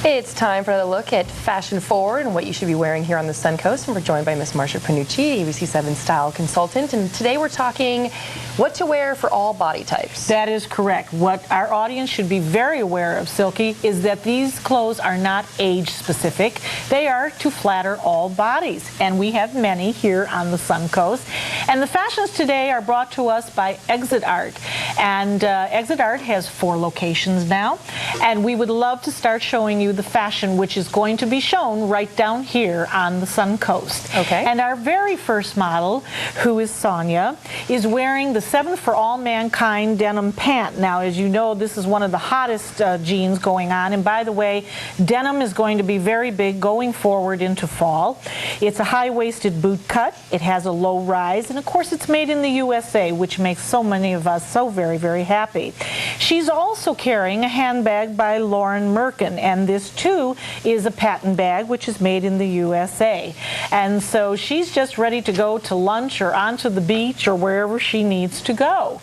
It's time for another look at fashion forward and what you should be wearing here on the Suncoast. And we're joined by Miss Marsha Panucci, ABC7 style consultant. And today we're talking what to wear for all body types. That is correct. What our audience should be very aware of, Silky, is that these clothes are not age specific. They are to flatter all bodies. And we have many here on the Suncoast. And the fashions today are brought to us by Exit Art. And Exit Art has 4 locations now. And we would love to start showing you the fashion which is going to be shown right down here on the Suncoast. Okay. And our very first model, who is Sonia, is wearing the 7 for All Mankind denim pant. Now, as you know, this is one of the hottest jeans going on. And by the way, denim is going to be very big going forward into fall. It's a high-waisted boot cut. It has a low rise. And of course, it's made in the USA, which makes so many of us so very, very happy. She's also carrying a handbag by Lauren Merkin. And this too is a patent bag which is made in the USA. And so she's just ready to go to lunch or onto the beach or wherever she needs to go.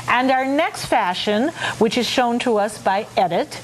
And our next fashion, which is shown to us by Edit,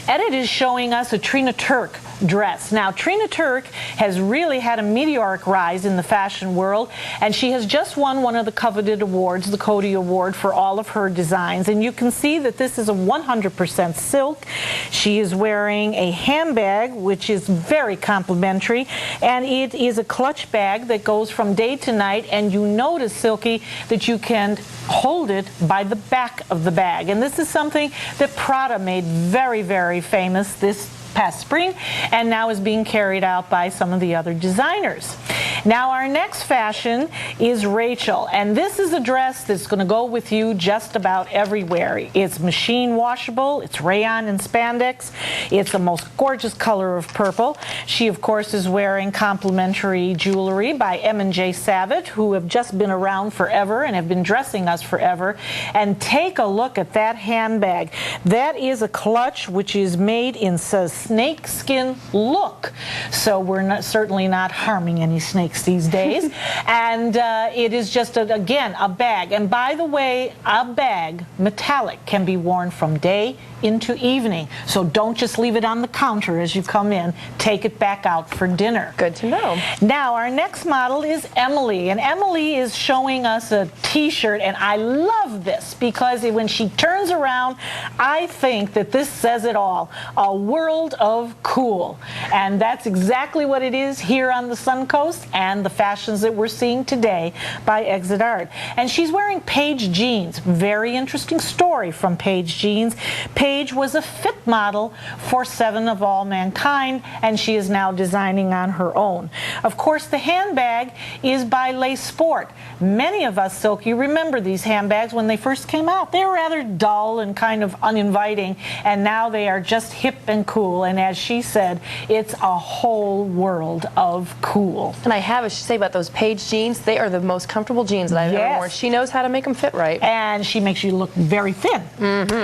Edit is showing us a Trina Turk dress. Now, Trina Turk has really had a meteoric rise in the fashion world, and she has just won one of the coveted awards, the Coty Award, for all of her designs. And you can see that this is a 100% silk. She is wearing a handbag, which is very complimentary, and it is a clutch bag that goes from day to night, and you notice, Silky, that you can hold it by the back of the bag. And this is something that Prada made very, very famous this past spring, and now is being carried out by some of the other designers. Now, our next fashion is Rachel, and this is a dress that's going to go with you just about everywhere. It's machine washable, it's rayon and spandex, it's the most gorgeous color of purple. She, of course, is wearing complimentary jewelry by M&J Savitt, who have just been around forever and have been dressing us forever. And take a look at that handbag. That is a clutch which is made in snake skin look, so we're certainly not harming any snakes these days. And it is just again a bag. And by the way, a bag, metallic, can be worn from day into evening, so don't just leave it on the counter as you come in. Take it back out for dinner. Good to know. Now, our next model is Emily, and Emily is showing us a t-shirt, and I love this because when she turns around, I think that this says it all. A world of cool. And that's exactly what it is here on the Suncoast and the fashions that we're seeing today by Exit Art. And she's wearing Paige jeans. Very interesting story from Paige jeans. Paige was a fit model for 7 of All Mankind, and she is now designing on her own. Of course, the handbag is by Le Sport. Many of us, Silky, remember these handbags when they first came out. They were rather dull and kind of uninviting, and now they are just hip and cool. And as she said, it's a whole world of cool. And I have to say about those Paige jeans, they are the most comfortable jeans that I've ever worn. She knows how to make them fit right. And she makes you look very thin.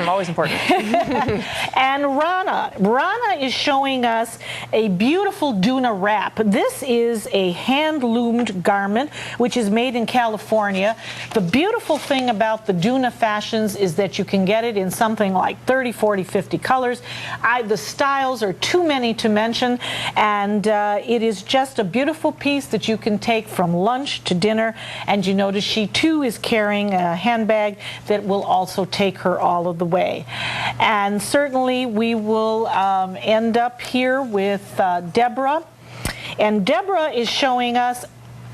Always important. And Rana is showing us a beautiful Duna wrap. This is a hand-loomed garment which is made in California. The beautiful thing about the Duna fashions is that you can get it in something like 30, 40, 50 colors. The styles are too many to mention, and it is just a beautiful piece that you can take from lunch to dinner. And you notice she too is carrying a handbag that will also take her all of the way. And certainly we will end up here with Deborah. And Deborah is showing us,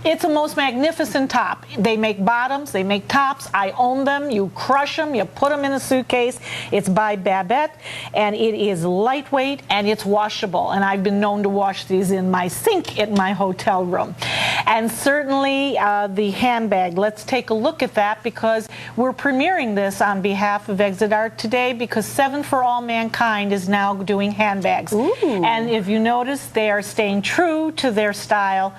it's a most magnificent top. They make bottoms, they make tops. I own them. You crush them, you put them in a suitcase. It's by Babette, and it is lightweight and it's washable. And I've been known to wash these in my sink in my hotel room. And certainly the handbag. Let's take a look at that because we're premiering this on behalf of Exit Art today because 7 for All Mankind is now doing handbags. Ooh. And if you notice, they are staying true to their style.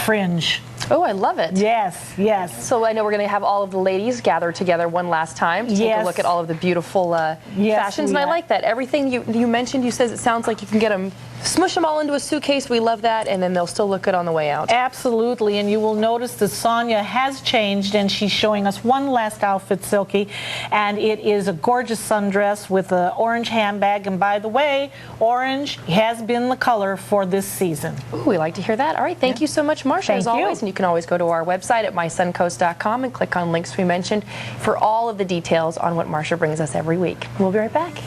Fringe. Oh, I love it. Yes, yes. So I know we're going to have all of the ladies gather together one last time to take a look at all of the beautiful fashions. And I like that. Everything you mentioned, you said it sounds like you can get them, smush them all into a suitcase. We love that. And then they'll still look good on the way out. Absolutely. And you will notice that Sonia has changed, and she's showing us one last outfit, Silky. And it is a gorgeous sundress with an orange handbag. And by the way, orange has been the color for this season. Ooh, we like to hear that. All right. Thank you so much, Marcia, as always. And you can always go to our website at mysuncoast.com and click on links we mentioned for all of the details on what Marcia brings us every week. We'll be right back.